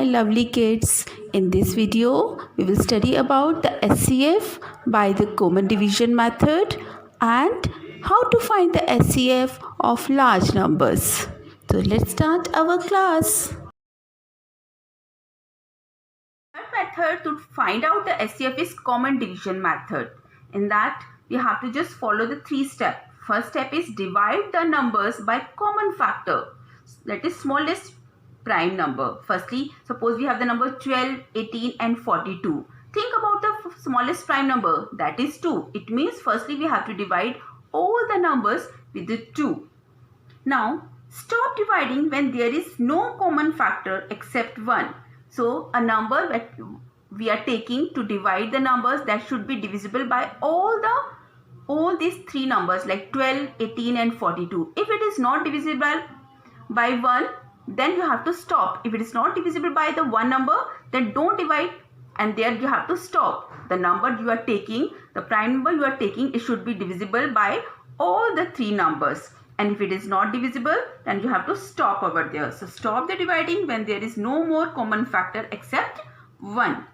my lovely kids. In this video, we will study about the SCF by the common division method and how to find the SCF of large numbers. So let's start our class. Third method to find out the SCF is common division method. In that, we have to just follow the 3 steps. First step is divide the numbers by common factor. That is smallest prime number. Firstly, suppose we have the number 12, 18 and 42. Think about the smallest prime number, that is 2. It means firstly we have to divide all the numbers with the 2. Now, stop dividing when there is no common factor except 1. So, a number that we are taking to divide the numbers that should be divisible by all these 3 numbers like 12, 18 and 42. If it is not divisible by 1, then you have to stop. If it is not divisible by the 1 number, then don't divide, and there you have to stop. The number you are taking, the prime number you are taking, it should be divisible by all the 3 numbers. And if it is not divisible, then you have to stop over there. So stop the dividing when there is no more common factor except 1.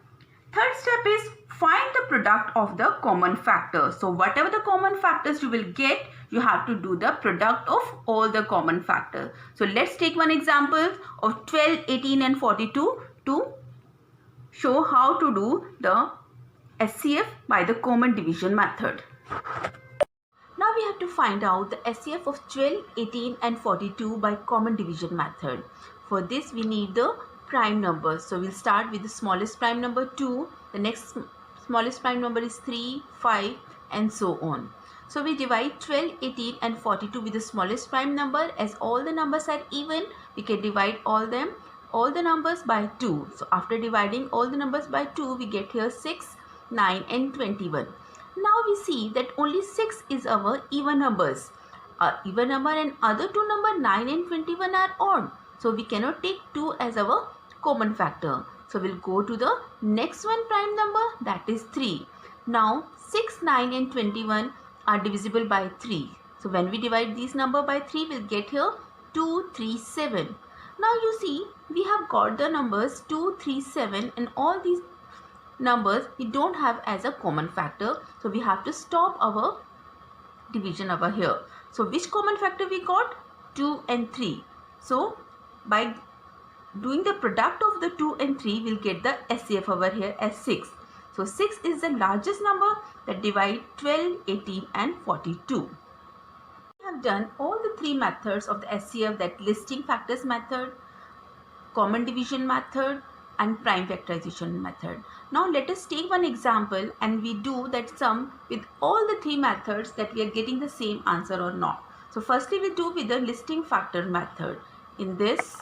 Third step is find the product of the common factor. So whatever the common factors you will get, you have to do the product of all the common factors. So let's take one example of 12, 18 and 42 to show how to do the SCF by the common division method. Now we have to find out the SCF of 12, 18 and 42 by common division method. For this we need the prime numbers. So we'll start with the smallest prime number 2. The next smallest prime number is 3, 5 and so on. So we divide 12, 18 and 42 with the smallest prime number. As all the numbers are even, we can divide all the numbers by 2. So after dividing all the numbers by 2, we get here 6, 9 and 21. Now we see that only 6 is our even numbers. Our even number and other two numbers 9 and 21 are odd. So we cannot take 2 as our common factor. So we'll go to the next one prime number, that is 3. Now 6, 9 and 21 are divisible by 3. So when we divide these number by 3, we'll get here 2, 3, 7. Now you see we have got the numbers 2, 3, 7 and all these numbers we don't have as a common factor. So we have to stop our division over here. So which common factor we got? 2 and 3. So by doing the product of the 2 and 3, we'll get the SCF over here as 6. So 6 is the largest number that divide 12, 18 and 42. We have done all the 3 methods of the SCF, that listing factors method, common division method and prime factorization method. Now let us take one example and we do that sum with all the 3 methods that we are getting the same answer or not. So firstly we do with the listing factor method. In this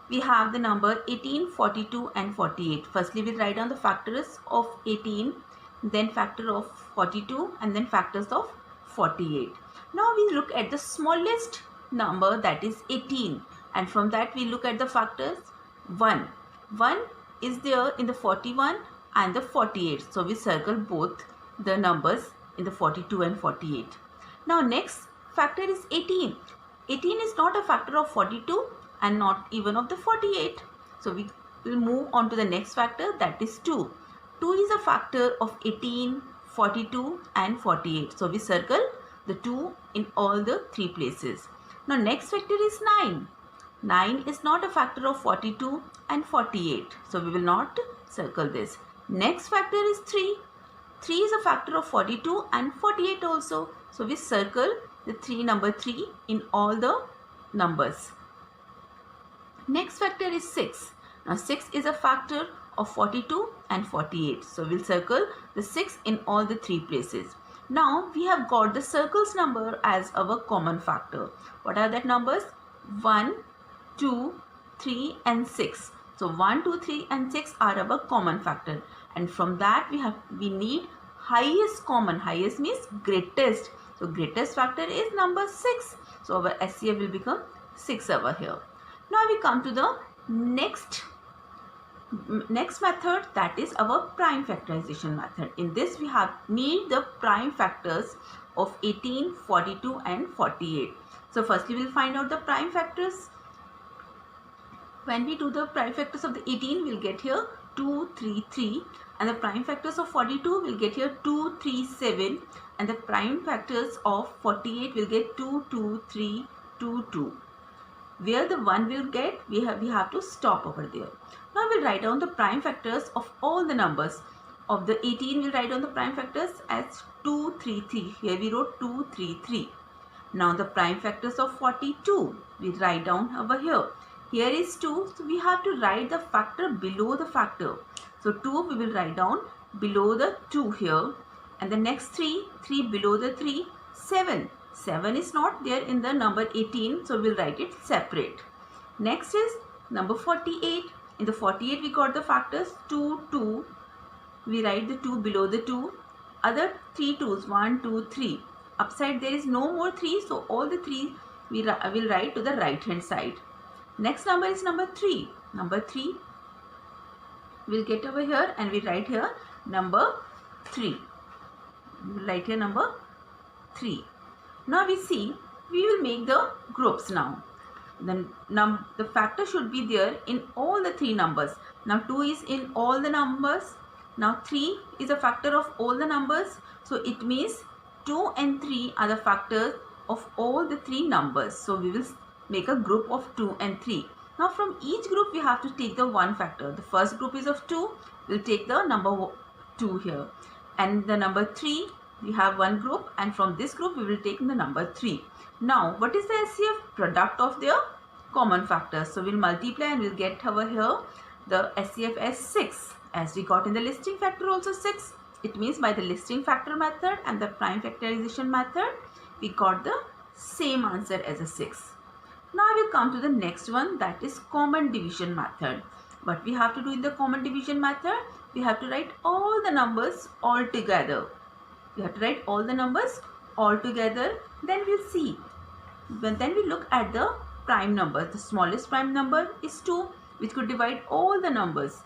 we have the number 18, 42 and 48. Firstly we write down the factors of 18, then factor of 42 and then factors of 48. Now we look at the smallest number, that is 18, and from that we look at the factors 1. 1 is there in the 41 and the 48. So we circle both the numbers in the 42 and 48. Now next factor is 18. 18 is not a factor of 42 and not even of the 48. So we will move on to the next factor, that is 2. 2 is a factor of 18, 42 and 48. So we circle the 2 in all the 3 places. Now next factor is 9. 9 is not a factor of 42 and 48. So we will not circle this. Next factor is 3. 3 is a factor of 42 and 48 also. So we circle the number 3 in all the numbers. Next factor is 6. Now 6 is a factor of 42 and 48. So we'll circle the 6 in all the 3 places. Now we have got the circles number as our common factor. What are that numbers? 1, 2, 3 and 6. So 1, 2, 3 and 6 are our common factor, and from that we need highest common. Highest means greatest. So greatest factor is number 6. So our SCF will become 6 over here. Now we come to the next method, that is our prime factorization method. In this we need the prime factors of 18, 42 and 48. So firstly we will find out the prime factors When we do the prime factors of the 18, we'll get here 2, 3, 3, and the prime factors of 42 will get here 2, 3, 7, and the prime factors of 48 will get 2, 2, 3, 2, 2. Where the 1 will get, we have to stop over there. Now we'll write down the prime factors of all the numbers. Of the 18, we'll write down the prime factors as 2, 3, 3. Here we wrote 2, 3, 3. Now the prime factors of 42, we write down over here. Here is 2, so we have to write the factor below the factor. So 2 we will write down below the 2 here, and the next 3 below the 3, 7. 7 is not there in the number 18, so we'll write it separate. Next is number 48. In the 48 we got the factors 2, 2. We write the 2 below the 2. Other 3 2's, 1, 2, 3. Upside there is no more 3, so all the 3 we will write to the right hand side. Next number is number 3. Number 3 we'll get over here and we write here number 3. We'll write here number 3. Now we see, we will make the groups now. The factor should be there in all the 3 numbers. Now 2 is in all the numbers. Now 3 is a factor of all the numbers. So it means 2 and 3 are the factors of all the 3 numbers. So we will make a group of 2 and 3. Now from each group we have to take the one factor. The first group is of 2. We'll take the number 2 here. And the number 3, we have one group, and from this group we will take the number 3. Now what is the SCF? Product of their common factors. So we'll multiply and we'll get over here the SCF as 6. As we got in the listing factor also 6. It means by the listing factor method and the prime factorization method, we got the same answer as a 6. Now we will come to the next one, that is common division method. What we have to do in the common division method? We have to write all the numbers all together. We have to write all the numbers all together. Then we'll see. Then we look at the prime number. The smallest prime number is 2, which could divide all the numbers.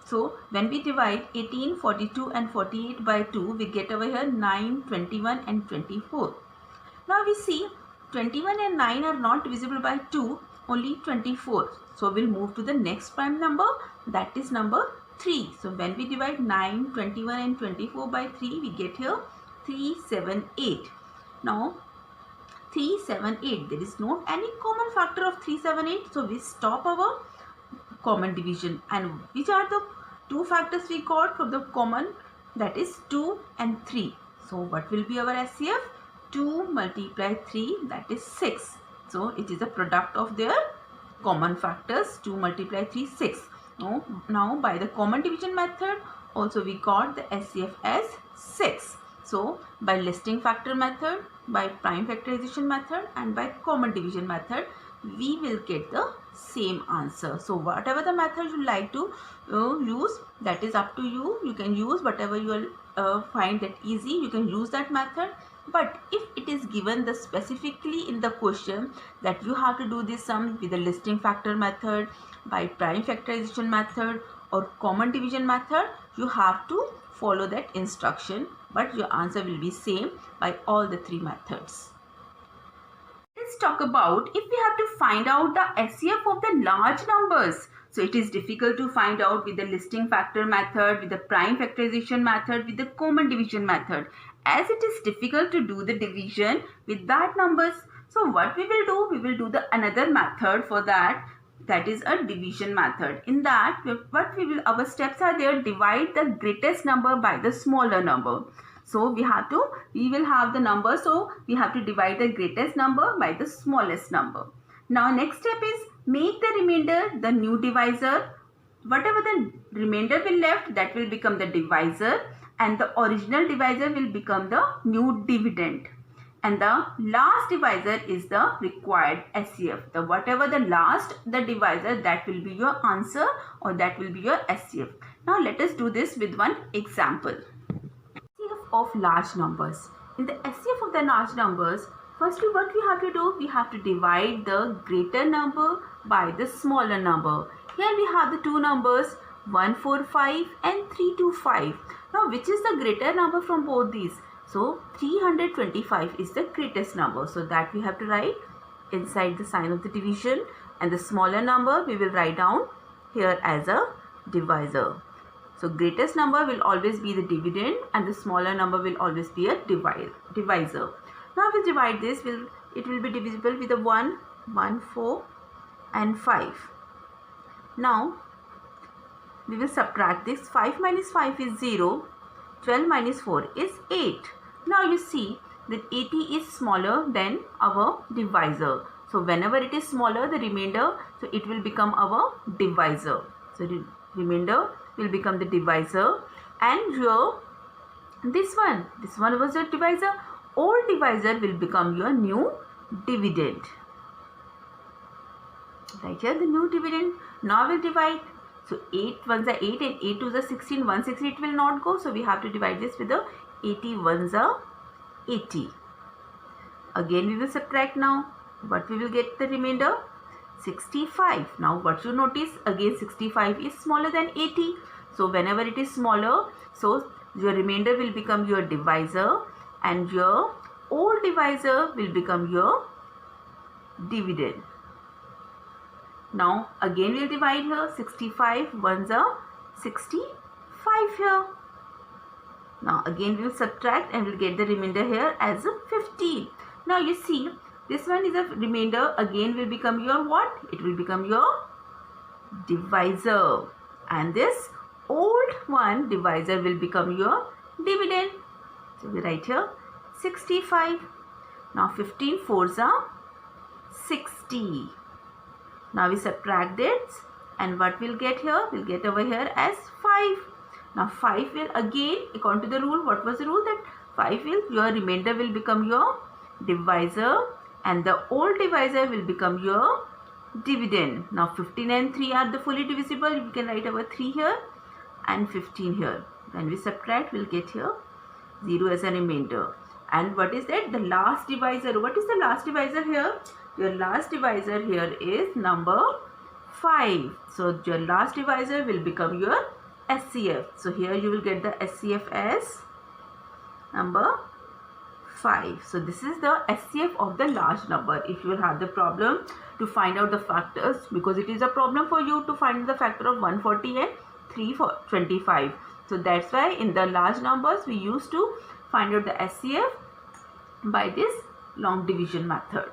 So when we divide 18, 42 and 48 by 2, we get over here 9, 21 and 24. Now we see 21 and 9 are not divisible by 2, only 24. So we'll move to the next prime number, that is number 3. So when we divide 9, 21 and 24 by 3, we get here 3, 7, 8. Now 3, 7, 8. There is no any common factor of 3, 7, 8. So we stop our common division. And which are the 2 factors we got from the common? That is 2 and 3. So what will be our SCF? 2 multiply 3, that is 6. So it is a product of their common factors. 2 multiply 3, 6. Now by the common division method also we got the SCF as 6. So by listing factor method, by prime factorization method and by common division method, we will get the same answer. So whatever the method you like to use, that is up to you. You can use whatever you find that easy, you can use that method. But if it is given the specifically in the question that you have to do this sum with the listing factor method, by prime factorization method or common division method, you have to follow that instruction, but your answer will be same by all the 3 methods. Let's talk about if we have to find out the SCF of the large numbers. So it is difficult to find out with the listing factor method, with the prime factorization method, with the common division method, as it is difficult to do the division with that numbers. So what we will do? We will do the another method for that. That is a division method. In that, our steps are there. Divide the greatest number by the smaller number. So we will have the number. So we have to divide the greatest number by the smallest number. Now next step is make the remainder the new divisor. Whatever the remainder will left, that will become the divisor, and the original divisor will become the new dividend. And the last divisor is the required SCF. Whatever the last the divisor, that will be your answer or that will be your SCF. Now let us do this with one example. SCF of large numbers. In the SCF of the large numbers, firstly what we have to do? We have to divide the greater number by the smaller number. Here we have the 2 numbers 145 and 325. Now which is the greater number from both these? So 325 is the greatest number. So that we have to write inside the sign of the division. and the smaller number we will write down here as a divisor. So greatest number will always be the dividend and the smaller number will always be a divisor. Now we divide this, it will be divisible with a 1, 1, 4 and 5. Now we will subtract this. 5 minus 5 is 0, 12 minus 4 is 8. Now you see that 80 is smaller than our divisor. So whenever it is smaller, the remainder, so it will become our divisor. So the remainder will become the divisor, and here this one was your divisor. Old divisor will become your new dividend. Right here the new dividend. Now we'll divide. So 8 ones are 8 and 8 twos are 16. 160 it will not go. So we have to divide this with the 80 ones are 80. Again we will subtract now. What we will get the remainder? 65. Now what you notice, again 65 is smaller than 80. So whenever it is smaller, so your remainder will become your divisor and your old divisor will become your dividend. Now again we will divide here. 65 ones are 65 here. Now again we will subtract and we will get the remainder here as a 15. Now you see this one is a remainder, again will become your what? It will become your divisor, and this old one divisor will become your dividend. So we write here 65. Now 15 fours are 60. Now we subtract this and what we'll get here? We'll get over here as 5. Now 5 will again, according to the rule, what was the rule? That 5 will, your remainder will become your divisor and the old divisor will become your dividend. Now 15 and 3 are the fully divisible. You can write over 3 here and 15 here. When we subtract, we'll get here 0 as a remainder. And what is that? The last divisor. What is the last divisor here? Your last divisor here is number 5. So your last divisor will become your SCF. So here you will get the SCF as number 5. So this is the SCF of the large number. If you will have the problem to find out the factors, because it is a problem for you to find the factor of 140 and 325. So that's why in the large numbers we used to find out the SCF by this long division method.